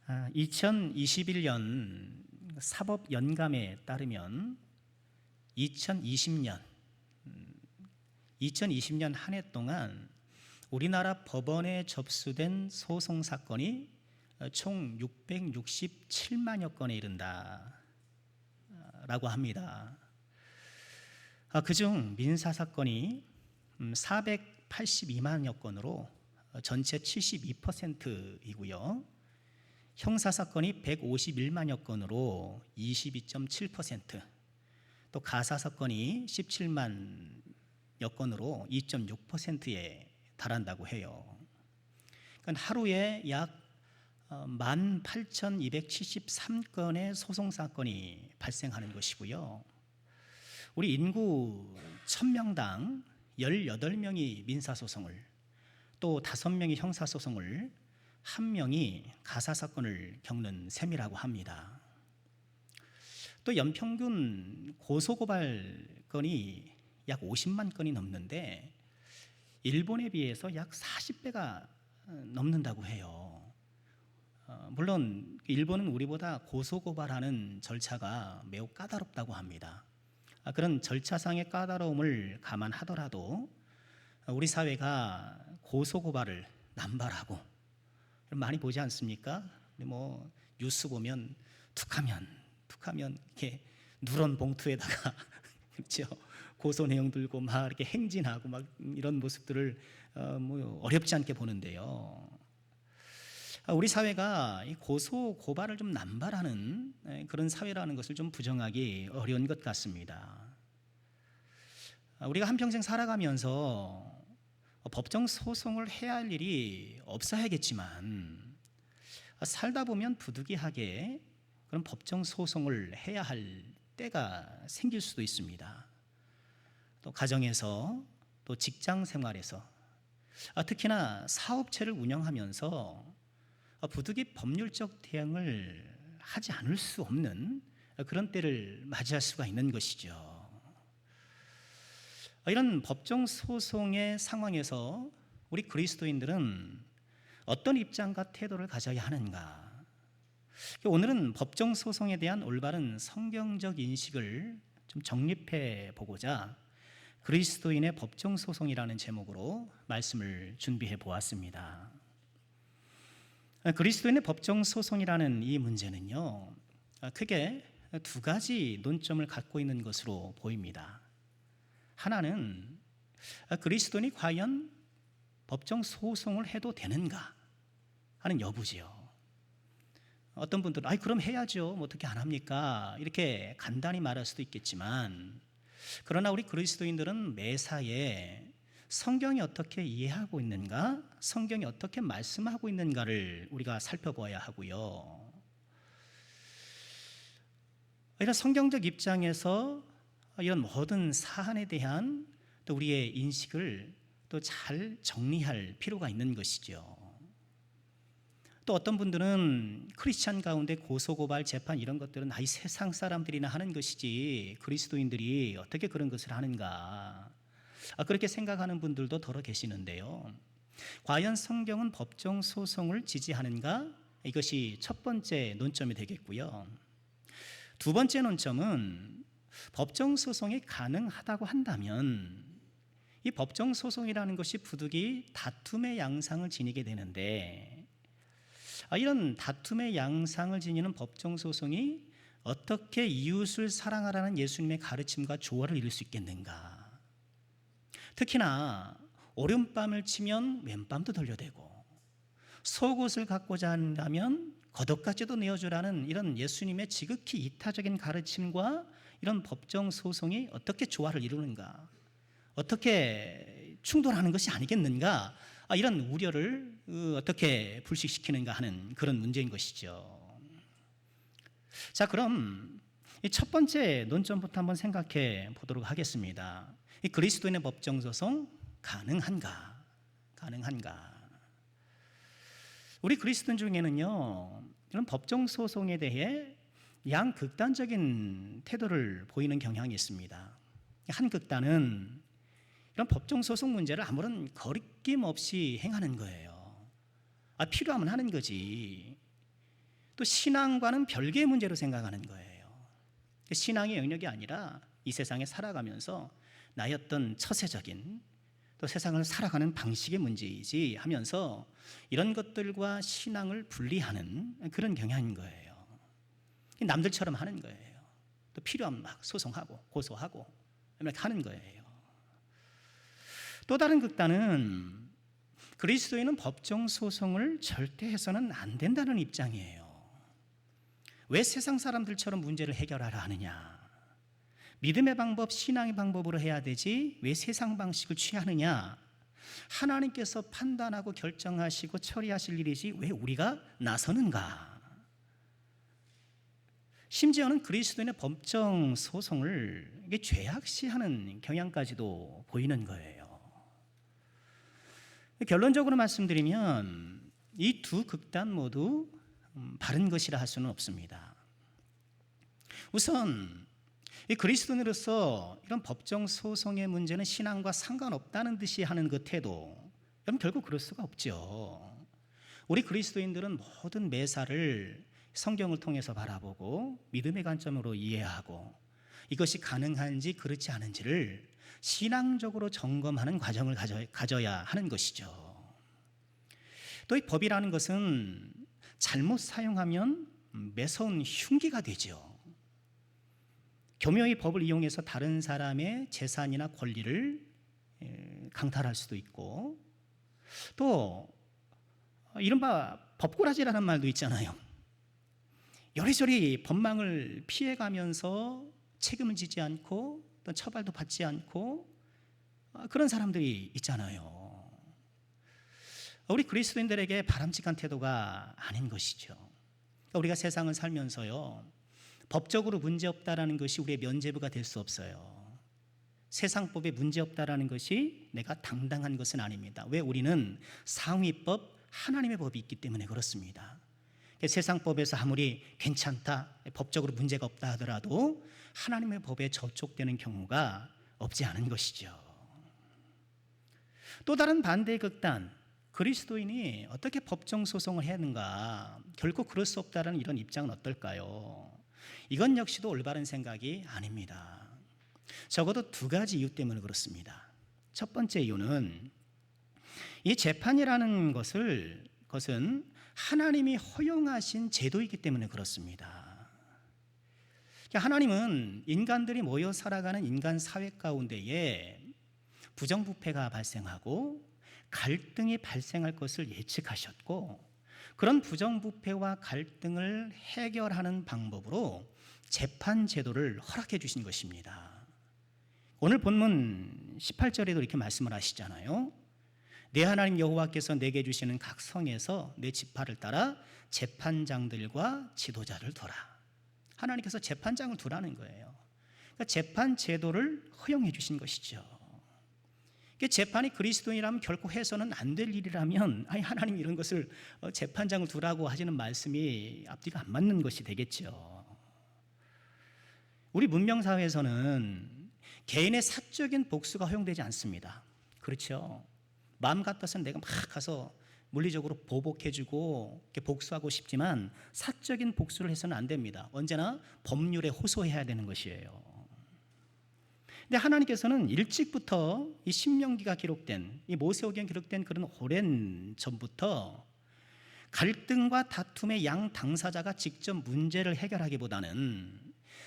2021년 사법연감에 따르면 2020년 한 해 동안 우리나라 법원에 접수된 소송 사건이 총 667만여 건에 이른다라고 합니다. 그중 민사 사건이 482만여 건으로 전체 72%이고요. 형사 사건이 151만여 건으로 22.7%, 또 가사 사건이 17만여 건으로 2.6%에 달한다고 해요. 그러니까 하루에 약 18,273건의 소송 사건이 발생하는 것이고요. 우리 인구 1000명당 18명이 민사소송을, 또 5명이 형사소송을, 1명이 가사사건을 겪는 셈이라고 합니다. 또 연평균 고소고발 건이 약 50만 건이 넘는데 일본에 비해서 약 40배가 넘는다고 해요. 물론 일본은 우리보다 고소고발하는 절차가 매우 까다롭다고 합니다. 그런 절차상의 까다로움을 감안하더라도 우리 사회가 고소고발을 남발하고 많이 보지 않습니까? 뭐 뉴스 보면 툭하면 이렇게 누런 봉투에다가 그렇죠. 고소 내용 들고 막 이렇게 행진하고 막 이런 모습들을 뭐 어렵지 않게 보는데요. 우리 사회가 이 고소 고발을 좀 남발하는 그런 사회라는 것을 좀 부정하기 어려운 것 같습니다. 우리가 한평생 살아가면서 법정 소송을 해야 할 일이 없어야겠지만 살다 보면 부득이하게 그런 법정 소송을 해야 할 때가 생길 수도 있습니다. 또 가정에서, 또 직장 생활에서, 특히나 사업체를 운영하면서 부득이 법률적 대응을 하지 않을 수 없는 그런 때를 맞이할 수가 있는 것이죠. 이런 법정 소송의 상황에서 우리 그리스도인들은 어떤 입장과 태도를 가져야 하는가? 오늘은 법정 소송에 대한 올바른 성경적 인식을 좀 정립해 보고자 그리스도인의 법정 소송이라는 제목으로 말씀을 준비해 보았습니다. 그리스도인의 법정 소송이라는 이 문제는요, 크게 두 가지 논점을 갖고 있는 것으로 보입니다. 하나는 그리스도인이 과연 법정 소송을 해도 되는가 하는 여부지요. 어떤 분들은 그럼 해야죠, 뭐 어떻게 안 합니까? 이렇게 간단히 말할 수도 있겠지만, 그러나 우리 그리스도인들은 매사에 성경이 어떻게 이해하고 있는가, 성경이 어떻게 말씀하고 있는가를 우리가 살펴봐야 하고요. 이런 성경적 입장에서 이런 모든 사안에 대한 또 우리의 인식을 또 잘 정리할 필요가 있는 것이죠. 또 어떤 분들은 크리스찬 가운데 고소고발 재판 이런 것들은 이 세상 사람들이나 하는 것이지 그리스도인들이 어떻게 그런 것을 하는가, 그렇게 생각하는 분들도 더러 계시는데요. 과연 성경은 법정 소송을 지지하는가? 이것이 첫 번째 논점이 되겠고요. 두 번째 논점은 법정 소송이 가능하다고 한다면 이 법정 소송이라는 것이 부득이 다툼의 양상을 지니게 되는데, 이런 다툼의 양상을 지니는 법정 소송이 어떻게 이웃을 사랑하라는 예수님의 가르침과 조화를 이룰 수 있겠는가? 특히나 오른밤을 치면 왼밤도 돌려대고, 속옷을 갖고자 한다면 겉옷까지도 내어주라는 이런 예수님의 지극히 이타적인 가르침과 이런 법정 소송이 어떻게 조화를 이루는가, 어떻게 충돌하는 것이 아니겠는가, 이런 우려를 어떻게 불식시키는가 하는 그런 문제인 것이죠. 자, 그럼 첫 번째 논점부터 한번 생각해 보도록 하겠습니다. 이 그리스도인의 법정 소송 가능한가? 우리 그리스도인 중에는요, 이런 법정 소송에 대해 양극단적인 태도를 보이는 경향이 있습니다. 한 극단은 이런 법정 소송 문제를 아무런 거리낌 없이 행하는 거예요. 필요하면 하는 거지. 또 신앙과는 별개의 문제로 생각하는 거예요. 신앙의 영역이 아니라 이 세상에 살아가면서 나의 어떤 처세적인 또 세상을 살아가는 방식의 문제이지 하면서 이런 것들과 신앙을 분리하는 그런 경향인 거예요. 남들처럼 하는 거예요. 또 필요하면 막 소송하고 고소하고 이렇게 하는 거예요. 또 다른 극단은 그리스도인은 법정 소송을 절대 해서는 안 된다는 입장이에요. 왜 세상 사람들처럼 문제를 해결하라 하느냐? 믿음의 방법, 신앙의 방법으로 해야 되지 왜 세상 방식을 취하느냐? 하나님께서 판단하고 결정하시고 처리하실 일이지 왜 우리가 나서는가? 심지어는 그리스도인의 법정 소송을 죄악시하는 경향까지도 보이는 거예요. 결론적으로 말씀드리면 이 두 극단 모두 바른 것이라 할 수는 없습니다. 우선 이 그리스도인으로서 이런 법정 소송의 문제는 신앙과 상관없다는 듯이 하는 그 태도, 여러분 결국 그럴 수가 없죠. 우리 그리스도인들은 모든 매사를 성경을 통해서 바라보고 믿음의 관점으로 이해하고 이것이 가능한지 그렇지 않은지를 신앙적으로 점검하는 과정을 가져야 하는 것이죠. 또 이 법이라는 것은 잘못 사용하면 매서운 흉기가 되죠. 교묘히 법을 이용해서 다른 사람의 재산이나 권리를 강탈할 수도 있고, 또 이른바 법꾸라지라는 말도 있잖아요. 여리저리 법망을 피해가면서 책임을 지지 않고 또 처벌도 받지 않고 그런 사람들이 있잖아요. 우리 그리스도인들에게 바람직한 태도가 아닌 것이죠. 우리가 세상을 살면서요, 법적으로 문제없다라는 것이 우리의 면죄부가 될 수 없어요. 세상법에 문제없다라는 것이 내가 당당한 것은 아닙니다. 왜? 우리는 상위법, 하나님의 법이 있기 때문에 그렇습니다. 세상법에서 아무리 괜찮다, 법적으로 문제가 없다 하더라도 하나님의 법에 저촉되는 경우가 없지 않은 것이죠. 또 다른 반대의 극단, 그리스도인이 어떻게 법정 소송을 해야 하는가, 결코 그럴 수 없다는 이런 입장은 어떨까요? 이건 역시도 올바른 생각이 아닙니다. 적어도 두 가지 이유 때문에 그렇습니다. 첫 번째 이유는 이 재판이라는 것은 하나님이 허용하신 제도이기 때문에 그렇습니다. 하나님은 인간들이 모여 살아가는 인간 사회 가운데에 부정부패가 발생하고 갈등이 발생할 것을 예측하셨고, 그런 부정부패와 갈등을 해결하는 방법으로 재판 제도를 허락해 주신 것입니다. 오늘 본문 18절에도 이렇게 말씀을 하시잖아요. 내 하나님 여호와께서 내게 주시는 각 성에서 내 지파를 따라 재판장들과 지도자를 둬라. 하나님께서 재판장을 두라는 거예요. 그러니까 재판 제도를 허용해 주신 것이죠. 재판이 그리스도인이라면 결코 해서는 안 될 일이라면 하나님 이런 것을 재판장을 두라고 하시는 말씀이 앞뒤가 안 맞는 것이 되겠죠. 우리 문명사회에서는 개인의 사적인 복수가 허용되지 않습니다. 그렇죠. 마음 같아서는 내가 막 가서 물리적으로 보복해주고 복수하고 싶지만 사적인 복수를 해서는 안 됩니다. 언제나 법률에 호소해야 되는 것이에요. 근데 하나님께서는 일찍부터 이 신명기가 기록된, 이 모세오경 기록된 그런 오랜 전부터 갈등과 다툼의 양 당사자가 직접 문제를 해결하기보다는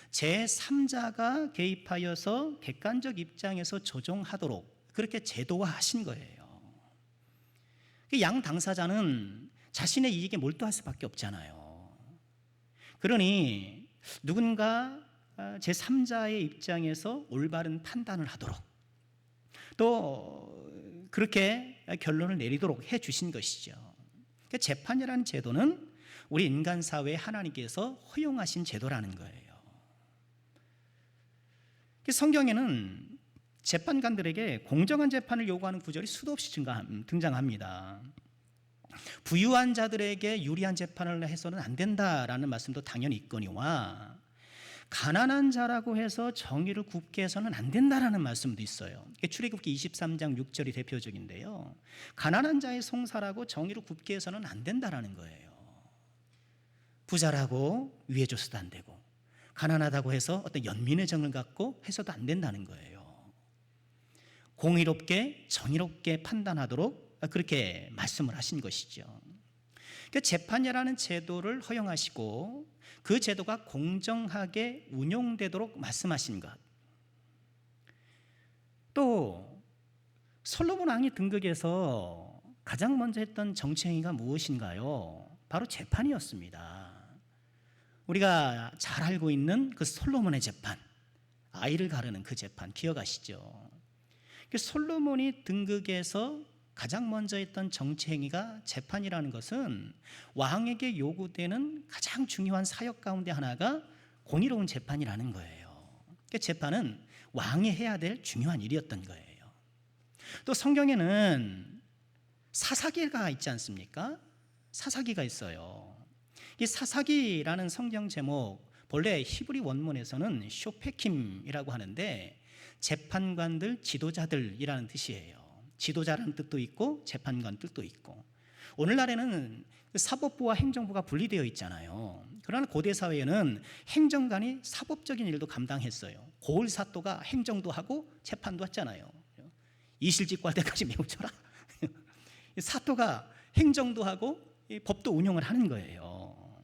제3자가 개입하여서 객관적 입장에서 조정하도록 그렇게 제도화하신 거예요. 양 당사자는 자신의 이익에 몰두할 수밖에 없잖아요. 그러니 누군가 제3자의 입장에서 올바른 판단을 하도록 또 그렇게 결론을 내리도록 해 주신 것이죠. 그러니까 재판이라는 제도는 우리 인간 사회에 하나님께서 허용하신 제도라는 거예요. 성경에는 재판관들에게 공정한 재판을 요구하는 구절이 수도 없이 등장합니다. 부유한 자들에게 유리한 재판을 해서는 안 된다라는 말씀도 당연히 있거니와 가난한 자라고 해서 정의를 굽게 해서는 안 된다라는 말씀도 있어요. 출애굽기 23장 6절이 대표적인데요. 가난한 자의 송사라고 정의를 굽게 해서는 안 된다라는 거예요. 부자라고 위해줘서도 안 되고, 가난하다고 해서 어떤 연민의 정을 갖고 해서도 안 된다는 거예요. 공의롭게 정의롭게 판단하도록 그렇게 말씀을 하신 것이죠. 그 재판이라는 제도를 허용하시고 그 제도가 공정하게 운용되도록 말씀하신 것. 또 솔로몬 왕이 등극해서 가장 먼저 했던 정치 행위가 무엇인가요? 바로 재판이었습니다. 우리가 잘 알고 있는 그 솔로몬의 재판, 아이를 가르는 그 재판 기억하시죠? 솔로몬이 등극해서 가장 먼저 했던 정치 행위가 재판이라는 것은 왕에게 요구되는 가장 중요한 사역 가운데 하나가 공의로운 재판이라는 거예요. 재판은 왕이 해야 될 중요한 일이었던 거예요. 또 성경에는 사사기가 있지 않습니까? 사사기가 있어요. 이 사사기라는 성경 제목, 본래 히브리 원문에서는 쇼페킴이라고 하는데 재판관들, 지도자들이라는 뜻이에요. 지도자라는 뜻도 있고 재판관 뜻도 있고, 오늘날에는 사법부와 행정부가 분리되어 있잖아요. 그러나 고대 사회에는 행정관이 사법적인 일도 감당했어요. 고을 사또가 행정도 하고 재판도 했잖아요. 이실직고 할 때까지 메우쳐라. 사또가 행정도 하고 법도 운영을 하는 거예요.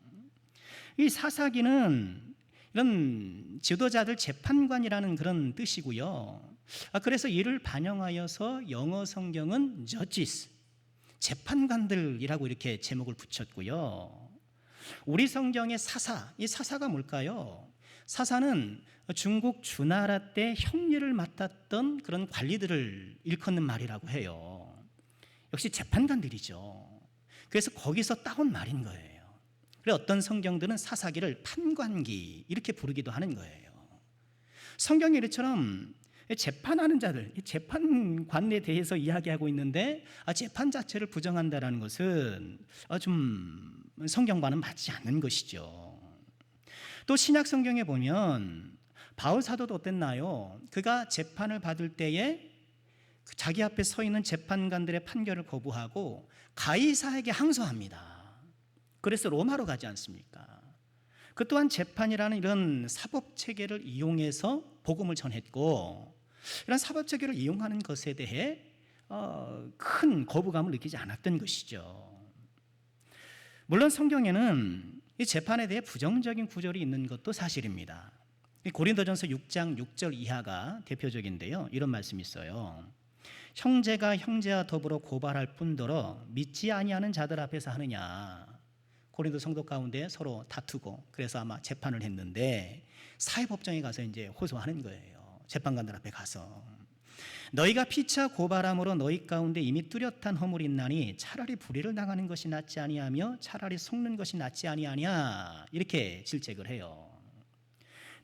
이 사사기는 이런 지도자들, 재판관이라는 그런 뜻이고요. 그래서 이를 반영하여서 영어 성경은 judges, 재판관들이라고 이렇게 제목을 붙였고요. 우리 성경의 사사, 이 사사가 뭘까요? 사사는 중국 주나라 때 형리를 맡았던 그런 관리들을 일컫는 말이라고 해요. 역시 재판관들이죠. 그래서 거기서 따온 말인 거예요. 그래서 어떤 성경들은 사사기를 판관기 이렇게 부르기도 하는 거예요. 성경이 이처럼 재판하는 자들, 재판관에 대해서 이야기하고 있는데 재판 자체를 부정한다는 것은 좀 성경과는 맞지 않는 것이죠. 또 신약 성경에 보면 바울 사도도 어땠나요? 그가 재판을 받을 때에 자기 앞에 서 있는 재판관들의 판결을 거부하고 가이사에게 항소합니다. 그래서 로마로 가지 않습니까? 그 또한 재판이라는 이런 사법 체계를 이용해서 복음을 전했고, 이런 사법 체계를 이용하는 것에 대해 큰 거부감을 느끼지 않았던 것이죠. 물론 성경에는 이 재판에 대해 부정적인 구절이 있는 것도 사실입니다. 고린도전서 6장 6절 이하가 대표적인데요. 이런 말씀이 있어요. 형제가 형제와 더불어 고발할 뿐더러 믿지 아니하는 자들 앞에서 하느냐. 고린도 성도 가운데 서로 다투고, 그래서 아마 재판을 했는데 사회법정에 가서 이제 호소하는 거예요. 재판관들 앞에 가서 너희가 피차 고발함으로 너희 가운데 이미 뚜렷한 허물이 있나니 차라리 불의를 당하는 것이 낫지 아니하며 차라리 속는 것이 낫지 아니하냐, 이렇게 질책을 해요.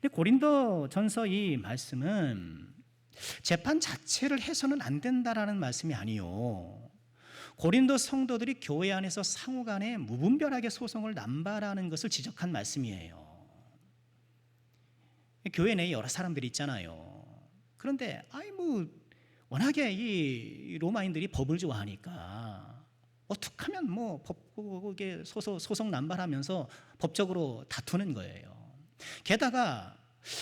근데 고린도전서 이 말씀은 재판 자체를 해서는 안 된다라는 말씀이 아니요, 고린도 성도들이 교회 안에서 상호간에 무분별하게 소송을 남발하는 것을 지적한 말씀이에요. 교회 내에 여러 사람들이 있잖아요. 그런데 워낙에 이 로마인들이 법을 좋아하니까 어떻게 하면 법국에 소송 남발하면서 법적으로 다투는 거예요. 게다가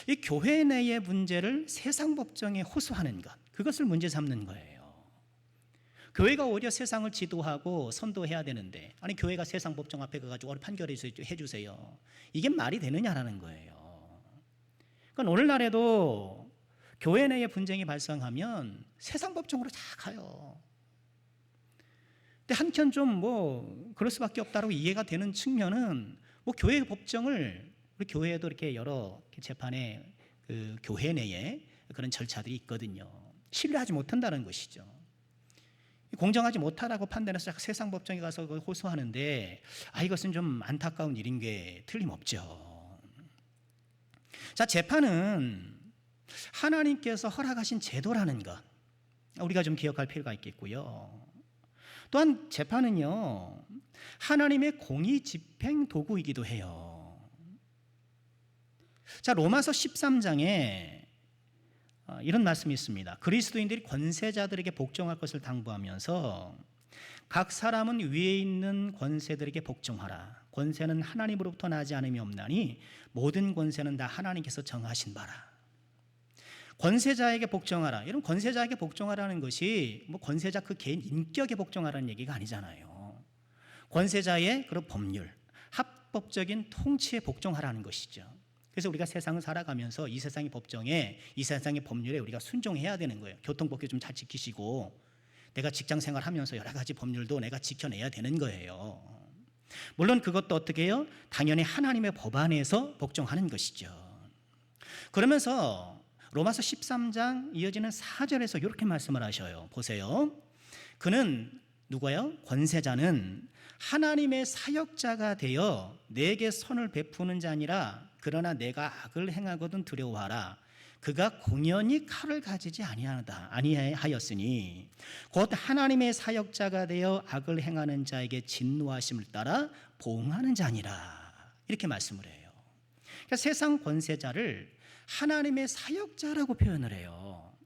이 교회 내의 문제를 세상 법정에 호소하는 것, 그것을 문제 삼는 거예요. 교회가 오히려 세상을 지도하고 선도해야 되는데, 아니 교회가 세상 법정 앞에 가가지고 판결해 주세요. 이게 말이 되느냐라는 거예요. 그러니까 오늘날에도 교회 내에 분쟁이 발생하면 세상 법정으로 다 가요. 근데 한켠 좀 그럴 수밖에 없다고 이해가 되는 측면은 교회 법정을, 우리 교회에도 이렇게 여러 재판에 교회 내에 그런 절차들이 있거든요. 신뢰하지 못한다는 것이죠. 공정하지 못하다고 판단해서 세상 법정에 가서 호소하는데 이것은 좀 안타까운 일인 게 틀림없죠. 자, 재판은 하나님께서 허락하신 제도라는 것, 우리가 좀 기억할 필요가 있겠고요. 또한 재판은요, 하나님의 공의 집행 도구이기도 해요. 자, 로마서 13장에 이런 말씀이 있습니다. 그리스도인들이 권세자들에게 복종할 것을 당부하면서 각 사람은 위에 있는 권세들에게 복종하라. 권세는 하나님으로부터 나지 않음이 없나니 모든 권세는 다 하나님께서 정하신 바라. 권세자에게 복종하라. 이런 권세자에게 복종하라는 것이 뭐 권세자 그 개인 인격에 복종하라는 얘기가 아니잖아요. 권세자의 그런 법률, 합법적인 통치에 복종하라는 것이죠. 그래서 우리가 세상을 살아가면서 이 세상의 법정에, 이 세상의 법률에 우리가 순종해야 되는 거예요. 교통법규 좀 잘 지키시고, 내가 직장 생활하면서 여러 가지 법률도 내가 지켜내야 되는 거예요. 물론 그것도 어떻게 해요? 당연히 하나님의 법 안에서 복종하는 것이죠. 그러면서 로마서 13장 이어지는 4절에서 이렇게 말씀을 하셔요. 보세요. 그는 누구예요? 권세자는 하나님의 사역자가 되어 내게 선을 베푸는 자니라. 그러나 내가 악을 행하거든 두려워하라. 그가 공연히 칼을 가지지 아니하였으니 곧 하나님의 사역자가 되어 악을 행하는 자에게 진노하심을 따라 보응하는 자니라. 이렇게 말씀을 해요. 그러니까 세상 권세자를 하나님의 사역자라고 표현을 해요.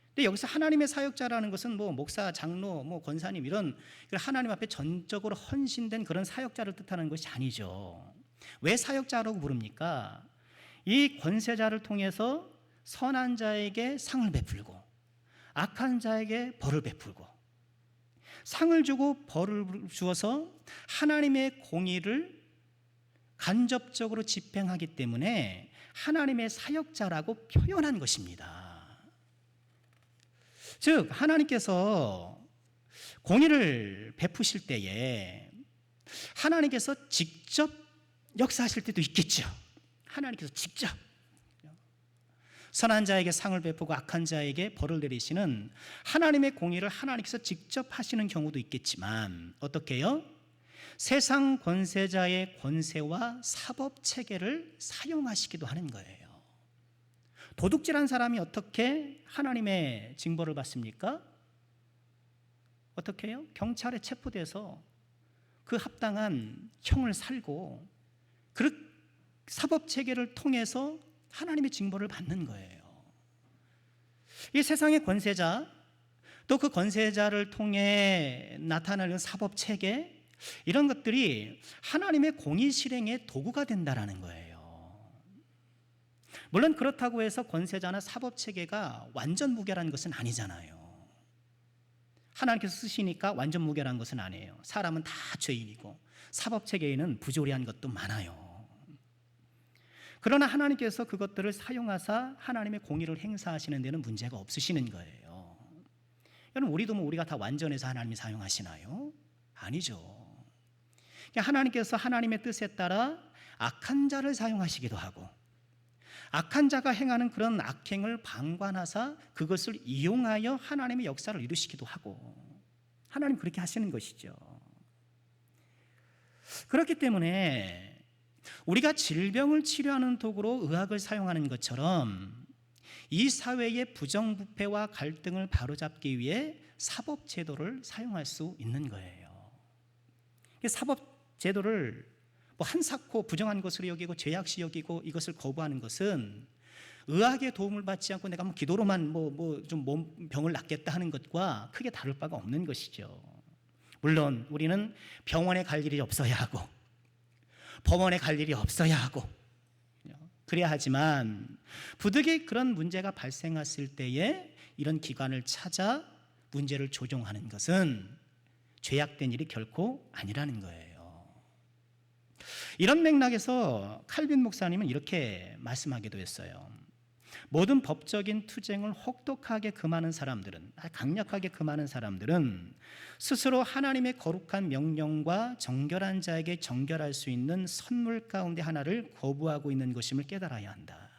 근데 여기서 하나님의 사역자라는 것은 뭐 목사, 장로, 뭐 권사님 이런 하나님 앞에 전적으로 헌신된 그런 사역자를 뜻하는 것이 아니죠. 왜 사역자라고 부릅니까? 이 권세자를 통해서 선한 자에게 상을 베풀고 악한 자에게 벌을 베풀고, 상을 주고 벌을 주어서 하나님의 공의를 간접적으로 집행하기 때문에 하나님의 사역자라고 표현한 것입니다. 즉 하나님께서 공의를 베푸실 때에 하나님께서 직접 역사하실 때도 있겠죠. 하나님께서 직접 선한 자에게 상을 베푸고 악한 자에게 벌을 내리시는 하나님의 공의를 하나님께서 직접 하시는 경우도 있겠지만, 어떻게 해요? 세상 권세자의 권세와 사법 체계를 사용하시기도 하는 거예요. 도둑질한 사람이 어떻게 하나님의 징벌을 받습니까? 어떻게 해요? 경찰에 체포돼서 그 합당한 형을 살고 그 사법 체계를 통해서 하나님의 징벌을 받는 거예요. 이 세상의 권세자, 또 그 권세자를 통해 나타나는 사법 체계, 이런 것들이 하나님의 공의 실행의 도구가 된다라는 거예요. 물론 그렇다고 해서 권세자나 사법 체계가 완전 무결한 것은 아니잖아요. 하나님께서 쓰시니까 완전 무결한 것은 아니에요. 사람은 다 죄인이고 사법 체계에는 부조리한 것도 많아요. 그러나 하나님께서 그것들을 사용하사 하나님의 공의를 행사하시는 데는 문제가 없으시는 거예요. 여러분, 우리도 뭐 우리가 다 완전해서 하나님이 사용하시나요? 아니죠. 하나님께서 하나님의 뜻에 따라 악한 자를 사용하시기도 하고, 악한 자가 행하는 그런 악행을 방관하사 그것을 이용하여 하나님의 역사를 이루시기도 하고, 하나님 그렇게 하시는 것이죠. 그렇기 때문에 우리가 질병을 치료하는 도구로 의학을 사용하는 것처럼 이 사회의 부정부패와 갈등을 바로잡기 위해 사법제도를 사용할 수 있는 거예요. 사법제도를 뭐 한사코 부정한 것으로 여기고 죄악시 여기고 이것을 거부하는 것은 의학의 도움을 받지 않고 내가 뭐 기도로만 좀 병을 낫겠다 하는 것과 크게 다를 바가 없는 것이죠. 물론 우리는 병원에 갈 일이 없어야 하고 법원에 갈 일이 없어야 하고 그래야 하지만, 부득이 그런 문제가 발생했을 때에 이런 기관을 찾아 문제를 조정하는 것은 죄악된 일이 결코 아니라는 거예요. 이런 맥락에서 칼빈 목사님은 이렇게 말씀하기도 했어요. 모든 법적인 투쟁을 혹독하게 금하는 사람들은, 강력하게 금하는 사람들은 스스로 하나님의 거룩한 명령과 정결한 자에게 정결할 수 있는 선물 가운데 하나를 거부하고 있는 것임을 깨달아야 한다.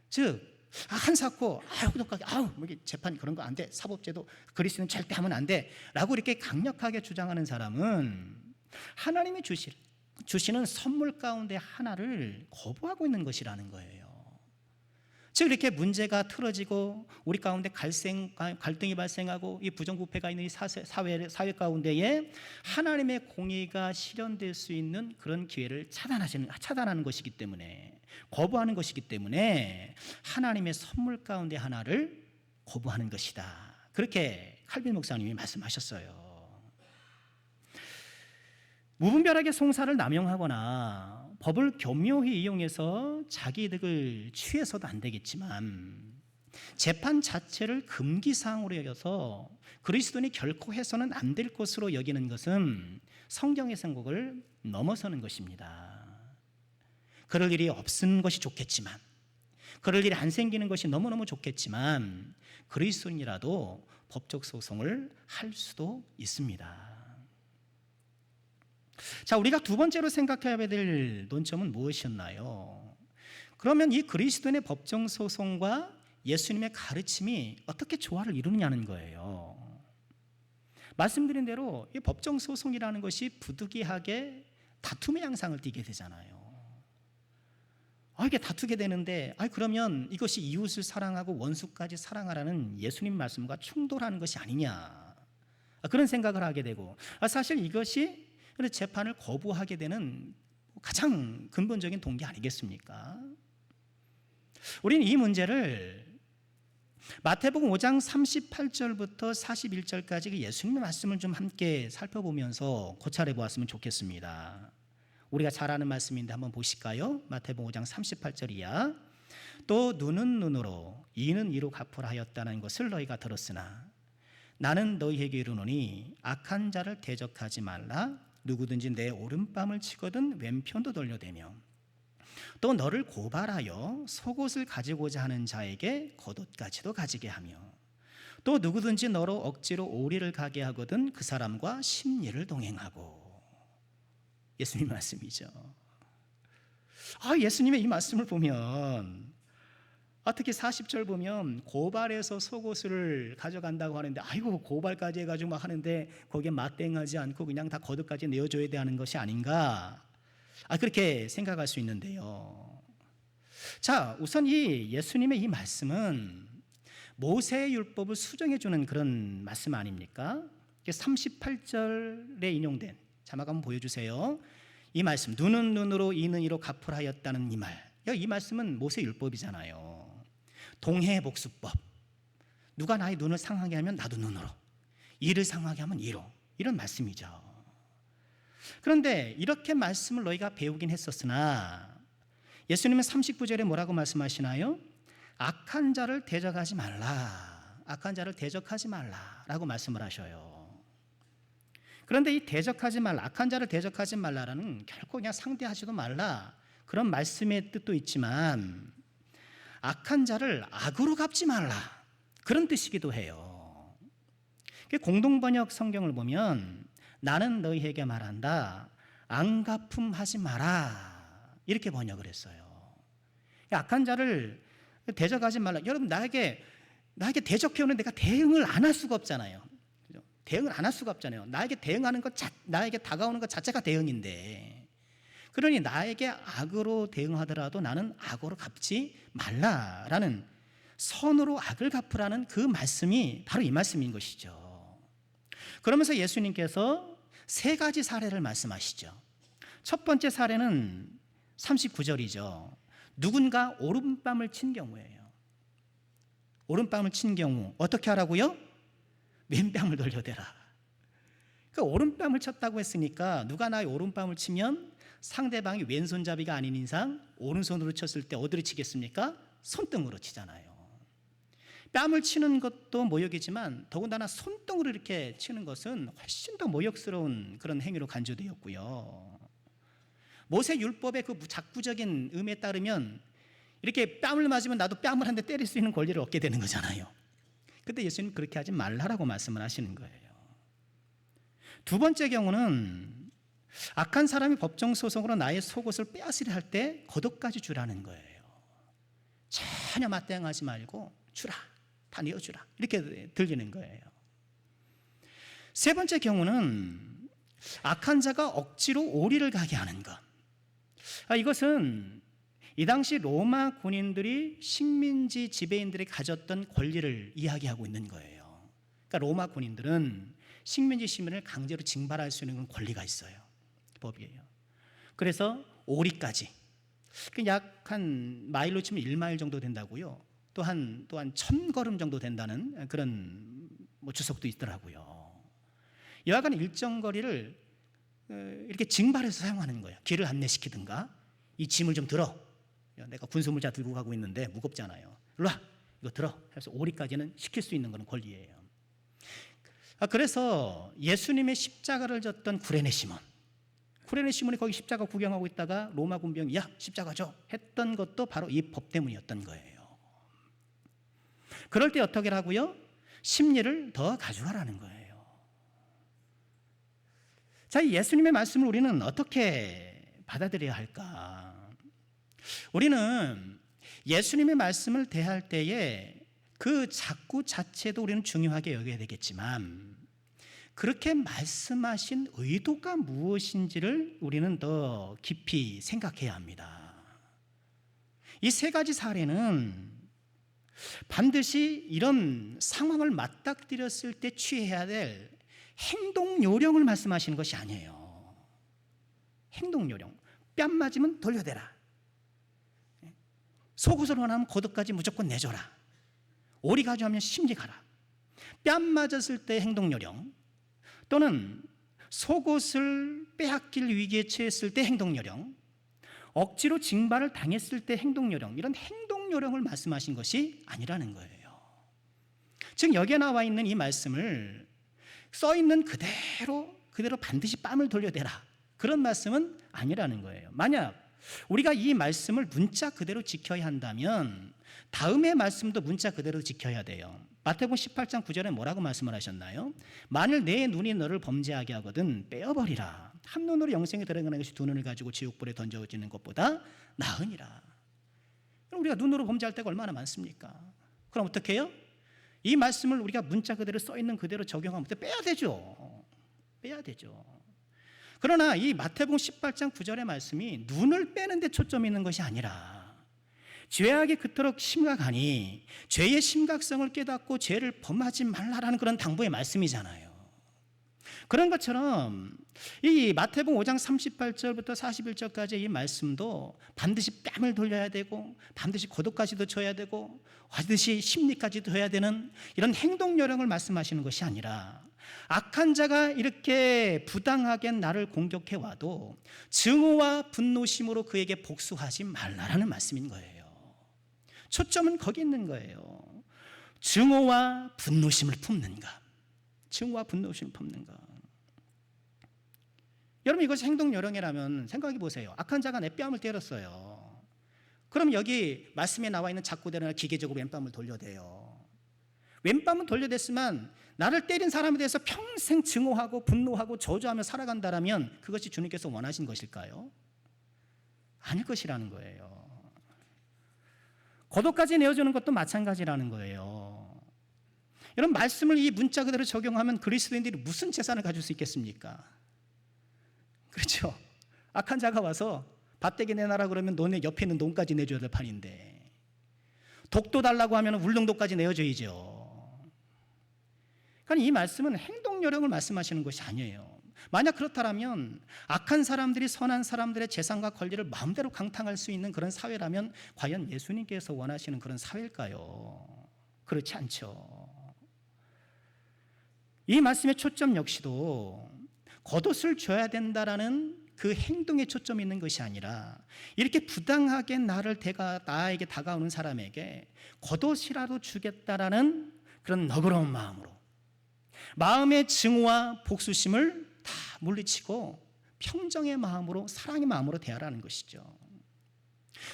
즉 한사코 혹독하게 재판 그런 거 안 돼, 사법제도 그리스도는 절대 하면 안 돼 라고 이렇게 강력하게 주장하는 사람은 하나님이 주시는 선물 가운데 하나를 거부하고 있는 것이라는 거예요. 즉 이렇게 문제가 틀어지고 우리 가운데 갈등이 발생하고 이 부정부패가 있는 이 사회 가운데에 하나님의 공의가 실현될 수 있는 그런 기회를 차단하는 것이기 때문에, 거부하는 것이기 때문에 하나님의 선물 가운데 하나를 거부하는 것이다. 그렇게 칼빈 목사님이 말씀하셨어요. 무분별하게 송사를 남용하거나 법을 교묘히 이용해서 자기 이득을 취해서도 안 되겠지만 재판 자체를 금기사항으로 여겨서 그리스도인이 결코 해서는 안 될 것으로 여기는 것은 성경의 선곡을 넘어서는 것입니다. 그럴 일이 없은 것이 좋겠지만, 그럴 일이 안 생기는 것이 너무너무 좋겠지만 그리스도인이라도 법적 소송을 할 수도 있습니다. 자, 우리가 두 번째로 생각해야 될 논점은 무엇이었나요? 그러면 이 그리스도인의 법정 소송과 예수님의 가르침이 어떻게 조화를 이루느냐는 거예요. 말씀드린 대로 이 법정 소송이라는 것이 부득이하게 다툼의 양상을 띠게 되잖아요. 이게 다투게 되는데, 그러면 이것이 이웃을 사랑하고 원수까지 사랑하라는 예수님 말씀과 충돌하는 것이 아니냐, 그런 생각을 하게 되고, 사실 이것이 재판을 거부하게 되는 가장 근본적인 동기 아니겠습니까? 우리는 이 문제를 마태복음 5장 38절부터 41절까지 그 예수님의 말씀을 좀 함께 살펴보면서 고찰해 보았으면 좋겠습니다. 우리가 잘 아는 말씀인데 한번 보실까요? 마태복음 5장 38절이야. 또 눈은 눈으로 이는 이로 갚으라 하였다는 것을 너희가 들었으나 나는 너희에게 이르노니 악한 자를 대적하지 말라. 누구든지 내 오른뺨을 치거든 왼편도 돌려대며 또 너를 고발하여 속옷을 가지고자 하는 자에게 겉옷까지도 가지게 하며 또 누구든지 너로 억지로 오리를 가게 하거든 그 사람과 심리를 동행하고. 예수님 말씀이죠. 예수님의 이 말씀을 보면, 특히 40절 보면 고발해서 속옷을 가져간다고 하는데, 고발까지 해가지고 막 하는데 거기에 맞대응하지 않고 그냥 다 겉옷까지 내어줘야 되는 것이 아닌가, 그렇게 생각할 수 있는데요. 자, 우선 이 예수님의 이 말씀은 모세의 율법을 수정해주는 그런 말씀 아닙니까? 38절에 인용된 자막 한번 보여주세요. 이 말씀, 눈은 눈으로 이는 이로 갚으라 하였다는 이 말, 이 말씀은 모세 율법이잖아요. 동해복수법, 누가 나의 눈을 상하게 하면 나도 눈으로, 이를 상하게 하면 이로, 이런 말씀이죠. 그런데 이렇게 말씀을 너희가 배우긴 했었으나 예수님은 39절에 뭐라고 말씀하시나요? 악한 자를 대적하지 말라, 악한 자를 대적하지 말라라고 말씀을 하셔요. 그런데 이 대적하지 말라, 악한 자를 대적하지 말라라는 결코 그냥 상대하지도 말라 그런 말씀의 뜻도 있지만 악한 자를 악으로 갚지 말라 그런 뜻이기도 해요. 공동번역 성경을 보면 나는 너희에게 말한다 앙갚음하지 마라 이렇게 번역을 했어요. 악한 자를 대적하지 말라. 여러분, 나에게 대적해오는 내가 대응을 안 할 수가 없잖아요. 대응을 안 할 수가 없잖아요. 나에게 대응하는 것, 나에게 다가오는 것 자체가 대응인데, 그러니 나에게 악으로 대응하더라도 나는 악으로 갚지 말라라는, 선으로 악을 갚으라는 그 말씀이 바로 이 말씀인 것이죠. 그러면서 예수님께서 세 가지 사례를 말씀하시죠. 첫 번째 사례는 39절이죠. 누군가 오른뺨을 친 경우예요. 오른뺨을 친 경우 어떻게 하라고요? 왼뺨을 돌려대라. 그러니까 오른뺨을 쳤다고 했으니까 누가 나의 오른뺨을 치면 상대방이 왼손잡이가 아닌 이상 오른손으로 쳤을 때 어디로 치겠습니까? 손등으로 치잖아요. 뺨을 치는 것도 모욕이지만 더군다나 손등으로 이렇게 치는 것은 훨씬 더 모욕스러운 그런 행위로 간주되었고요. 모세 율법의 그 작구적인 의미에 따르면 이렇게 뺨을 맞으면 나도 뺨을 한 대 때릴 수 있는 권리를 얻게 되는 거잖아요. 근데 예수님 그렇게 하지 말라라고 말씀을 하시는 거예요. 두 번째 경우는 악한 사람이 법정 소송으로 나의 속옷을 빼앗으려 할 때 겉옷까지 주라는 거예요. 전혀 맞대응하지 말고 주라, 다 내어주라 이렇게 들리는 거예요. 세 번째 경우는 악한 자가 억지로 오리를 가게 하는 것. 이것은 이 당시 로마 군인들이 식민지 지배인들이 가졌던 권리를 이야기하고 있는 거예요. 그러니까 로마 군인들은 식민지 시민을 강제로 징발할 수 있는 권리가 있어요. 법이에요. 그래서 오리까지, 약 한 마일로 치면 1마일 정도 된다고요. 또한 1000걸음 정도 된다는 그런 뭐 주석도 있더라고요. 여하간 일정 거리를 이렇게 징발해서 사용하는 거예요. 길을 안내시키든가, 이 짐을 좀 들어. 내가 군수물자 들고 가고 있는데 무겁잖아요. 일로 와, 이거 들어. 해서 오리까지는 시킬 수 있는 건 권리예요. 그래서 예수님의 십자가를 졌던 구레네 시몬이 거기 십자가 구경하고 있다가 로마 군병이 야 십자가 줘 했던 것도 바로 이 법 때문이었던 거예요. 그럴 때 어떻게 하고요? 심리를 더 가져가라는 거예요. 자, 예수님의 말씀을 우리는 어떻게 받아들여야 할까? 우리는 예수님의 말씀을 대할 때에 그 작구 자체도 우리는 중요하게 여겨야 되겠지만, 그렇게 말씀하신 의도가 무엇인지를 우리는 더 깊이 생각해야 합니다. 이 세 가지 사례는 반드시 이런 상황을 맞닥뜨렸을 때 취해야 될 행동 요령을 말씀하시는 것이 아니에요. 행동 요령. 뺨 맞으면 돌려대라. 속옷을 원하면 겉옷까지 무조건 내줘라. 오리 가져오면 심리 가라. 뺨 맞았을 때 행동 요령, 또는 속옷을 빼앗길 위기에 처했을 때 행동 요령, 억지로 징발을 당했을 때 행동 요령, 이런 행동 요령을 말씀하신 것이 아니라는 거예요. 즉 여기에 나와 있는 이 말씀을 써 있는 그대로 반드시 뺨을 돌려대라, 그런 말씀은 아니라는 거예요. 만약 우리가 이 말씀을 문자 그대로 지켜야 한다면 다음의 말씀도 문자 그대로 지켜야 돼요. 마태복음 18장 9절에 뭐라고 말씀을 하셨나요? 만일 내 눈이 너를 범죄하게 하거든 빼어버리라. 한 눈으로 영생에 들어가는 것이 두 눈을 가지고 지옥불에 던져지는 것보다 나으니라. 그럼 우리가 눈으로 범죄할 때가 얼마나 많습니까? 그럼 어떻게 해요? 이 말씀을 우리가 문자 그대로 써 있는 그대로 적용하면 빼야 되죠. 빼야 되죠. 그러나 이 마태복음 18장 9절의 말씀이 눈을 빼는 데 초점이 있는 것이 아니라 죄악이 그토록 심각하니 죄의 심각성을 깨닫고 죄를 범하지 말라라는 그런 당부의 말씀이잖아요. 그런 것처럼 이 마태복음 5장 38절부터 41절까지 이 말씀도 반드시 뺨을 돌려야 되고 반드시 고독까지도 줘야 되고 반드시 심리까지도 해야 되는 이런 행동 요령을 말씀하시는 것이 아니라, 악한 자가 이렇게 부당하게 나를 공격해 와도 증오와 분노심으로 그에게 복수하지 말라라는 말씀인 거예요. 초점은 거기 있는 거예요. 증오와 분노심을 품는가? 증오와 분노심을 품는가? 여러분, 이것이 행동 요령이라면 생각해 보세요. 악한 자가 내 뺨을 때렸어요. 그럼 여기 말씀에 나와 있는 작고대로나 기계적으로 왼뺨을 돌려대요. 왼뺨은 돌려댔으면 나를 때린 사람에 대해서 평생 증오하고 분노하고 저주하며 살아간다라면 그것이 주님께서 원하신 것일까요? 아닐 것이라는 거예요. 고도까지 내어주는 것도 마찬가지라는 거예요. 여러분, 말씀을 이 문자 그대로 적용하면 그리스도인들이 무슨 재산을 가질 수 있겠습니까? 그렇죠? 악한 자가 와서 밭대기 내놔라 그러면 너네 옆에 있는 논까지 내줘야 될 판인데, 독도 달라고 하면 울릉도까지 내어줘야죠. 그러니까 이 말씀은 행동 요령을 말씀하시는 것이 아니에요. 만약 그렇다면 악한 사람들이 선한 사람들의 재산과 권리를 마음대로 강탕할 수 있는 그런 사회라면 과연 예수님께서 원하시는 그런 사회일까요? 그렇지 않죠. 이 말씀의 초점 역시도 겉옷을 줘야 된다라는 그 행동에 초점이 있는 것이 아니라, 이렇게 부당하게 나에게 다가오는 사람에게 겉옷이라도 주겠다라는 그런 너그러운 마음으로, 마음의 증오와 복수심을 다 물리치고 평정의 마음으로, 사랑의 마음으로 대하라는 것이죠.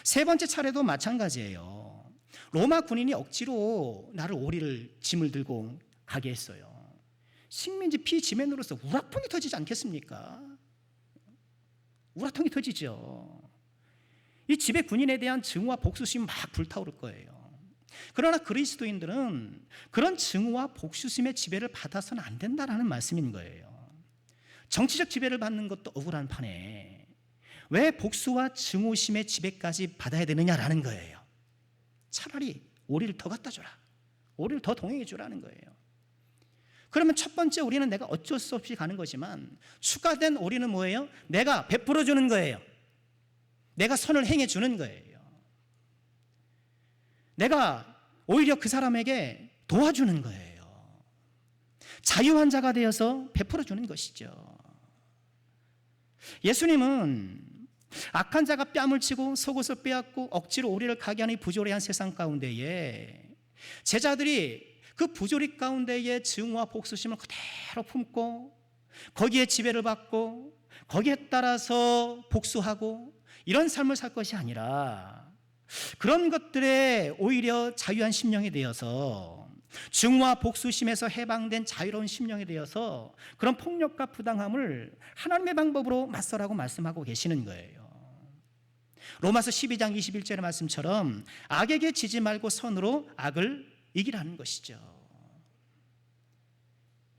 세 번째 차례도 마찬가지예요. 로마 군인이 억지로 나를 오리를 짐을 들고 가게 했어요. 식민지 피지맨으로서 우라통이 터지지 않겠습니까? 우라통이 터지죠. 이 지배 군인에 대한 증오와 복수심이 막 불타오를 거예요. 그러나 그리스도인들은 그런 증오와 복수심의 지배를 받아서는 안 된다라는 말씀인 거예요. 정치적 지배를 받는 것도 억울한 판에 왜 복수와 증오심의 지배까지 받아야 되느냐라는 거예요. 차라리 오리를 더 갖다 줘라. 오리를 더 동행해 주라는 거예요. 그러면 첫 번째 우리는 내가 어쩔 수 없이 가는 거지만, 추가된 오리는 뭐예요? 내가 베풀어 주는 거예요. 내가 선을 행해 주는 거예요. 내가 오히려 그 사람에게 도와주는 거예요. 자유한 자가 되어서 베풀어 주는 것이죠. 예수님은 악한 자가 뺨을 치고 속옷을 빼앗고 억지로 오리를 가게 하는 부조리한 세상 가운데에 제자들이 그 부조리 가운데에 증오와 복수심을 그대로 품고 거기에 지배를 받고 거기에 따라서 복수하고 이런 삶을 살 것이 아니라 그런 것들에 오히려 자유한 심령이 되어서 증오와 복수심에서 해방된 자유로운 심령이 되어서 그런 폭력과 부당함을 하나님의 방법으로 맞서라고 말씀하고 계시는 거예요. 로마서 12장 21절의 말씀처럼 악에게 지지 말고 선으로 악을 이기라는 것이죠.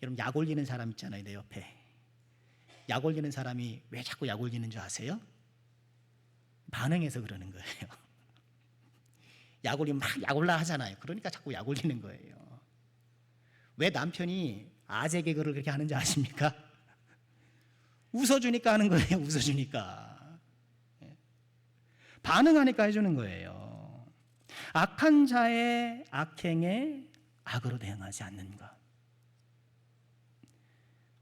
여러분, 약 올리는 사람 있잖아요, 내 옆에. 약 올리는 사람이 왜 자꾸 약 올리는 줄 아세요? 반응해서 그러는 거예요. 약 올리면 막 약 올라 하잖아요. 그러니까 자꾸 약 올리는 거예요. 왜 남편이 아재 개그를 그렇게 하는지 아십니까? 웃어주니까 하는 거예요. 웃어주니까. 반응하니까 해주는 거예요. 악한 자의 악행에 악으로 대응하지 않는 것.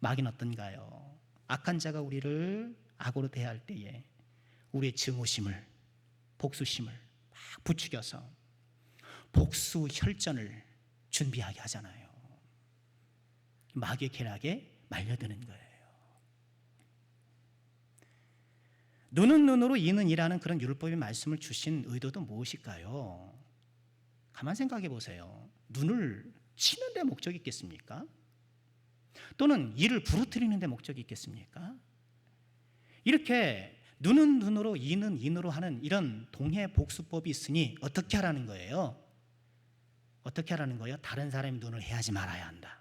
마귀는 어떤가요? 악한 자가 우리를 악으로 대할 때에 우리의 증오심을, 복수심을 막 부추겨서 복수 혈전을 준비하게 하잖아요. 마귀의 쾌락에 말려드는 거예요. 눈은 눈으로 이는 이라는 그런 율법의 말씀을 주신 의도도 무엇일까요? 가만 생각해 보세요. 눈을 치는 데 목적이 있겠습니까? 또는 이를 부르뜨리는 데 목적이 있겠습니까? 이렇게 눈은 눈으로 이는 인으로 하는 이런 동해 복수법이 있으니 어떻게 하라는 거예요? 어떻게 하라는 거예요? 다른 사람이 눈을 해하지 말아야 한다.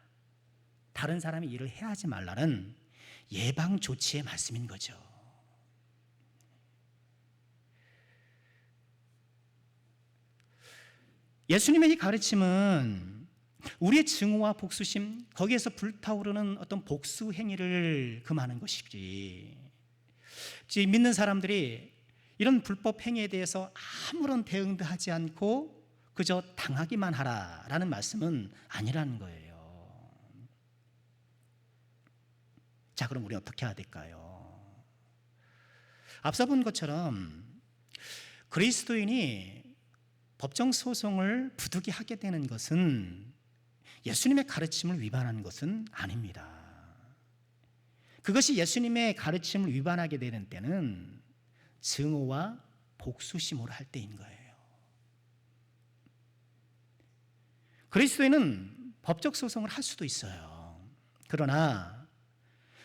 다른 사람이 일을 해하지 말라는 예방 조치의 말씀인 거죠. 예수님의 이 가르침은 우리의 증오와 복수심, 거기에서 불타오르는 어떤 복수 행위를 금하는 것이지, 믿는 사람들이 이런 불법 행위에 대해서 아무런 대응도 하지 않고 그저 당하기만 하라라는 말씀은 아니라는 거예요. 자, 그럼 우리 어떻게 해야 될까요? 앞서 본 것처럼 그리스도인이 법정 소송을 부득이하게 되는 것은 예수님의 가르침을 위반하는 것은 아닙니다. 그것이 예수님의 가르침을 위반하게 되는 때는 증오와 복수심으로 할 때인 거예요. 그리스도인은 법적 소송을 할 수도 있어요. 그러나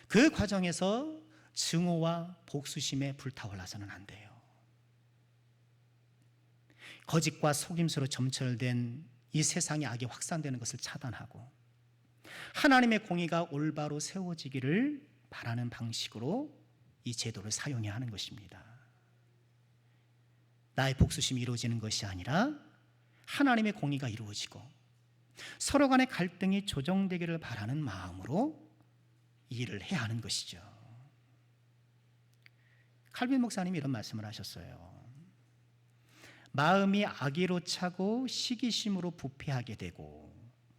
그 과정에서 증오와 복수심에 불타올라서는 안 돼요. 거짓과 속임수로 점철된 이 세상의 악이 확산되는 것을 차단하고 하나님의 공의가 올바로 세워지기를 바라는 방식으로 이 제도를 사용해야 하는 것입니다. 나의 복수심이 이루어지는 것이 아니라 하나님의 공의가 이루어지고 서로 간의 갈등이 조정되기를 바라는 마음으로 이 일을 해야 하는 것이죠. 칼빈 목사님이 이런 말씀을 하셨어요. 마음이 악의로 차고 시기심으로 부패하게 되고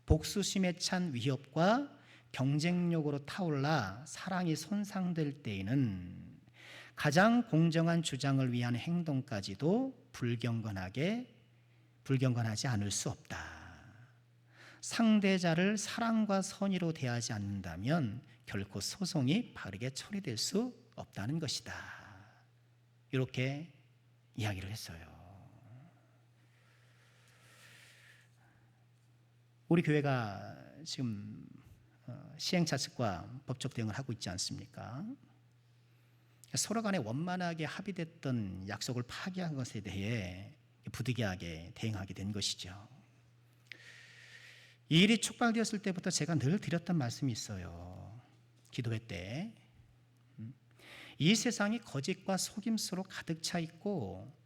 복수심에 찬 위협과 경쟁력으로 타올라 사랑이 손상될 때에는 가장 공정한 주장을 위한 행동까지도 불경건하지 않을 수 없다. 상대자를 사랑과 선의로 대하지 않는다면 결코 소송이 바르게 처리될 수 없다는 것이다. 이렇게 이야기를 했어요. 우리 교회가 지금 시행착습과 법적 대응을 하고 있지 않습니까? 서로 간에 원만하게 합의됐던 약속을 파기한 것에 대해 부득이하게 대응하게 된 것이죠. 이 일이 촉발되었을 때부터 제가 늘 드렸던 말씀이 있어요. 기도회 때. 이 세상이 거짓과 속임수로 가득 차 있고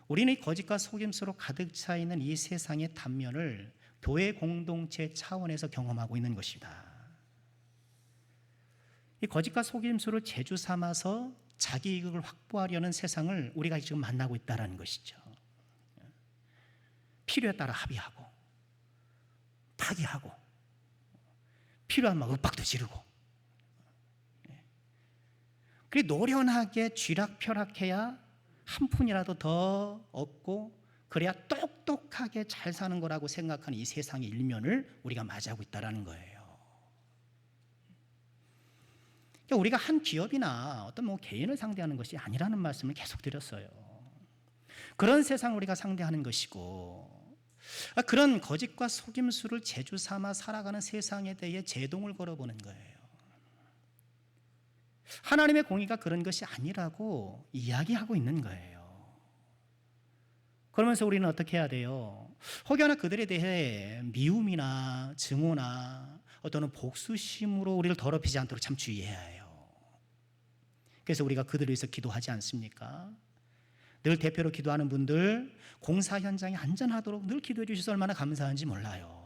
우리는 이 거짓과 속임수로 가득 차 있는 이 세상의 단면을 교회 공동체 차원에서 경험하고 있는 것이다. 이 거짓과 속임수를 재주 삼아서 자기 이익을 확보하려는 세상을 우리가 지금 만나고 있다는 것이죠. 필요에 따라 합의하고 파기하고 필요하면 막 윽박도 지르고, 그리고 노련하게 쥐락펴락해야 한 푼이라도 더 얻고 그래야 똑똑하게 잘 사는 거라고 생각하는 이 세상의 일면을 우리가 맞이하고 있다는 거예요. 그러니까 우리가 한 기업이나 어떤 뭐 개인을 상대하는 것이 아니라는 말씀을 계속 드렸어요. 그런 세상을 우리가 상대하는 것이고, 그런 거짓과 속임수를 재주 삼아 살아가는 세상에 대해 제동을 걸어보는 거예요. 하나님의 공의가 그런 것이 아니라고 이야기하고 있는 거예요. 그러면서 우리는 어떻게 해야 돼요? 혹여나 그들에 대해 미움이나 증오나 어떤 복수심으로 우리를 더럽히지 않도록 참 주의해야 해요. 그래서 우리가 그들을 위해서 기도하지 않습니까? 늘 대표로 기도하는 분들 공사 현장이 안전하도록 늘 기도해 주셔서 얼마나 감사한지 몰라요.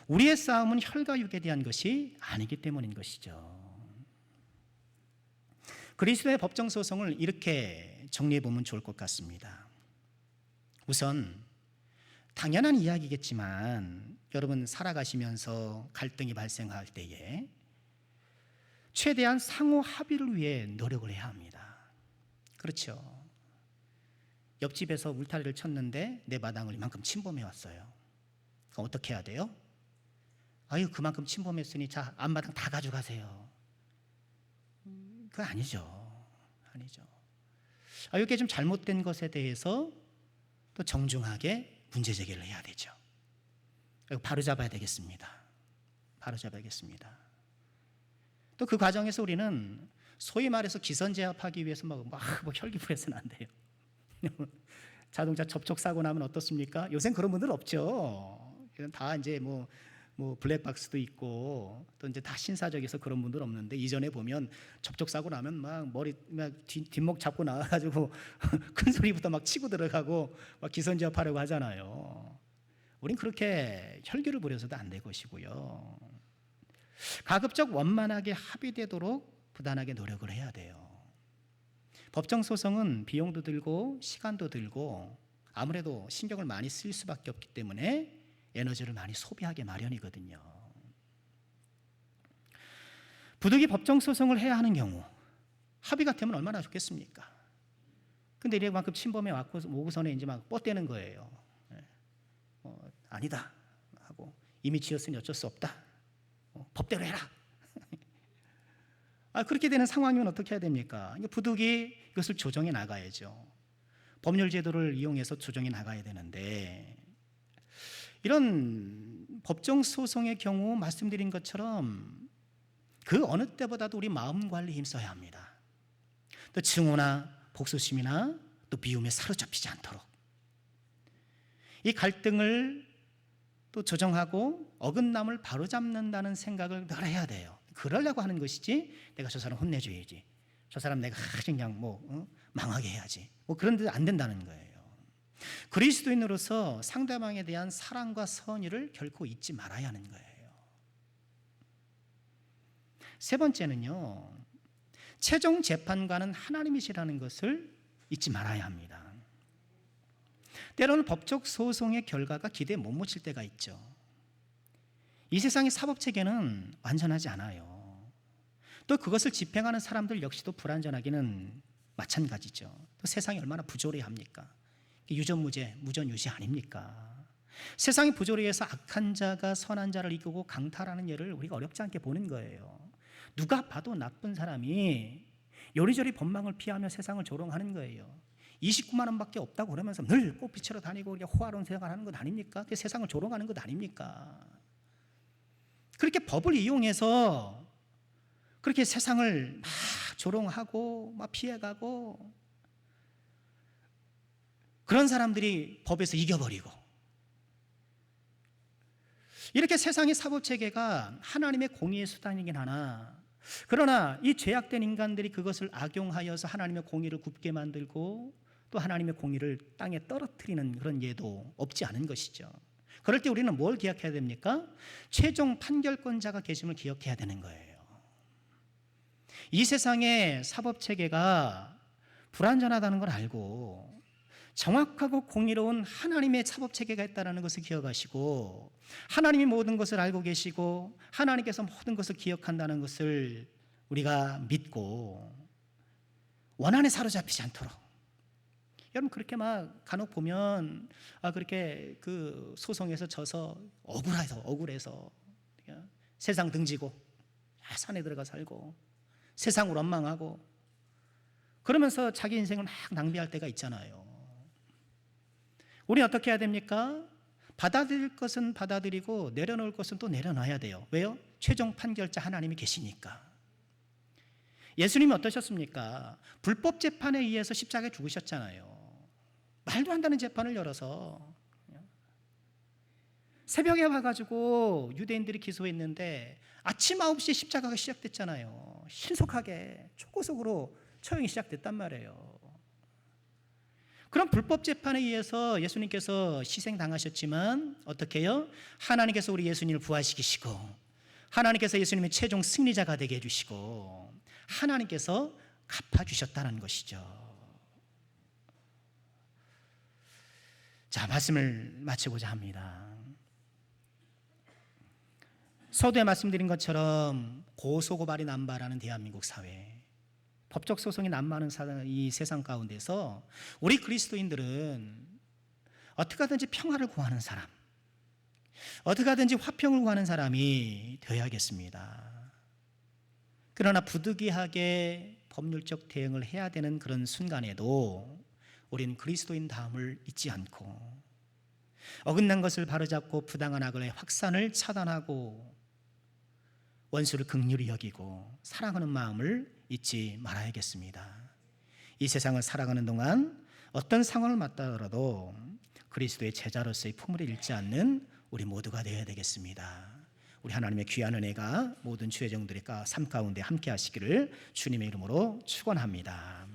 우리의 싸움은 혈과 육에 대한 것이 아니기 때문인 것이죠. 그리스도의 법정 소송을 이렇게 정리해 보면 좋을 것 같습니다. 우선 당연한 이야기겠지만 여러분 살아가시면서 갈등이 발생할 때에 최대한 상호 합의를 위해 노력을 해야 합니다. 그렇죠. 옆집에서 울타리를 쳤는데 내 마당을 이만큼 침범해 왔어요. 그럼 어떻게 해야 돼요? 아유, 그만큼 침범했으니 자, 앞마당 다 가져가세요. 그거 아니죠. 아니죠. 이렇게 좀 잘못된 것에 대해서 또 정중하게 문제 제기를 해야 되죠. 바로 잡아야 되겠습니다. 바로 잡아야겠습니다. 또 그 과정에서 우리는 소위 말해서 기선제압하기 위해서 막 혈기부려서는 안 돼요. 자동차 접촉 사고 나면 어떻습니까? 요새는 그런 분들 없죠. 다 이제 뭐 블랙박스도 있고 또 이제 다 신사적에서 그런 분들 없는데, 이전에 보면 접촉 사고 나면 막 머리 막 뒷목 잡고 나와가지고 큰 소리부터 막 치고 들어가고 막 기선제압하려고 하잖아요. 우린 그렇게 혈기를 부려서도 안 될 것이고요. 가급적 원만하게 합의되도록 부단하게 노력을 해야 돼요. 법정 소송은 비용도 들고 시간도 들고 아무래도 신경을 많이 쓸 수밖에 없기 때문에 에너지를 많이 소비하게 마련이거든요. 부득이 법정 소송을 해야 하는 경우 합의 같으면 얼마나 좋겠습니까? 근데 이래만큼 침범해 왔고 오고서는 이제 막 뻗대는 거예요. 아니다 하고 이미 지었으니 어쩔 수 없다. 법대로 해라. 그렇게 되는 상황이면 어떻게 해야 됩니까? 부득이 이것을 조정해 나가야죠. 법률 제도를 이용해서 조정해 나가야 되는데, 이런 법정 소송의 경우 말씀드린 것처럼 그 어느 때보다도 우리 마음 관리에 힘써야 합니다. 또 증오나 복수심이나 또 미움에 사로잡히지 않도록 이 갈등을 또 조정하고 어긋남을 바로잡는다는 생각을 늘 해야 돼요. 그러려고 하는 것이지 내가 저 사람 혼내줘야지, 저 사람 내가 그냥 망하게 해야지, 그런 데도 안 된다는 거예요. 그리스도인으로서 상대방에 대한 사랑과 선의를 결코 잊지 말아야 하는 거예요. 세 번째는요, 최종 재판관은 하나님이시라는 것을 잊지 말아야 합니다. 때로는 법적 소송의 결과가 기대에 못 미칠 때가 있죠. 이 세상의 사법체계는 완전하지 않아요. 또 그것을 집행하는 사람들 역시도 불완전하기는 마찬가지죠. 또 세상이 얼마나 부조리합니까? 유전무죄, 무전유죄 아닙니까? 세상이 부조리해서 악한 자가 선한 자를 이기고 강탈하는 예를 우리가 어렵지 않게 보는 거예요. 누가 봐도 나쁜 사람이 요리조리 법망을 피하며 세상을 조롱하는 거예요. 29만 원밖에 없다고 그러면서 늘 꽃빛으로 다니고 호화로운 생활하는 것 아닙니까? 그게 세상을 조롱하는 것 아닙니까? 그렇게 법을 이용해서 그렇게 세상을 막 조롱하고 막 피해가고, 그런 사람들이 법에서 이겨버리고, 이렇게 세상의 사법체계가 하나님의 공의의 수단이긴 하나, 그러나 이 죄악된 인간들이 그것을 악용하여서 하나님의 공의를 굽게 만들고 또 하나님의 공의를 땅에 떨어뜨리는 그런 예도 없지 않은 것이죠. 그럴 때 우리는 뭘 기억해야 됩니까? 최종 판결권자가 계심을 기억해야 되는 거예요. 이 세상의 사법체계가 불완전하다는 걸 알고 정확하고 공의로운 하나님의 사법체계가 있다는 것을 기억하시고 하나님이 모든 것을 알고 계시고 하나님께서 모든 것을 기억한다는 것을 우리가 믿고 원한에 사로잡히지 않도록. 여러분 그렇게 막 간혹 보면 그렇게 그 소송에서 져서 억울해서 세상 등지고 산에 들어가 살고 세상을 원망하고 그러면서 자기 인생을 막 낭비할 때가 있잖아요. 우리 어떻게 해야 됩니까? 받아들일 것은 받아들이고 내려놓을 것은 또 내려놔야 돼요. 왜요? 최종 판결자 하나님이 계시니까. 예수님이 어떠셨습니까? 불법 재판에 의해서 십자가에 죽으셨잖아요. 말도 안 되는 재판을 열어서 새벽에 와가지고 유대인들이 기소했는데 아침 9시에 십자가가 시작됐잖아요. 신속하게 초고속으로 처형이 시작됐단 말이에요. 그럼 불법 재판에 의해서 예수님께서 희생당하셨지만 어떻게 해요? 하나님께서 우리 예수님을 부활시키시고 하나님께서 예수님의 최종 승리자가 되게 해주시고 하나님께서 갚아주셨다는 것이죠. 자, 말씀을 마치고자 합니다. 서두에 말씀드린 것처럼 고소고발이 난무하는 대한민국 사회, 법적 소송이 난무하는 이 세상 가운데서 우리 그리스도인들은 어떻게 하든지 평화를 구하는 사람, 어떻게 하든지 화평을 구하는 사람이 되어야겠습니다. 그러나 부득이하게 법률적 대응을 해야 되는 그런 순간에도 우린 그리스도인 다음을 잊지 않고 어긋난 것을 바로잡고 부당한 악의 확산을 차단하고 원수를 긍휼히 여기고 사랑하는 마음을 잊지 말아야겠습니다. 이 세상을 살아가는 동안 어떤 상황을 맞더라도 그리스도의 제자로서의 품을 잃지 않는 우리 모두가 되어야 되겠습니다. 우리 하나님의 귀한 은혜가 모든 주의 종들의 삶 가운데 함께 하시기를 주님의 이름으로 축원합니다.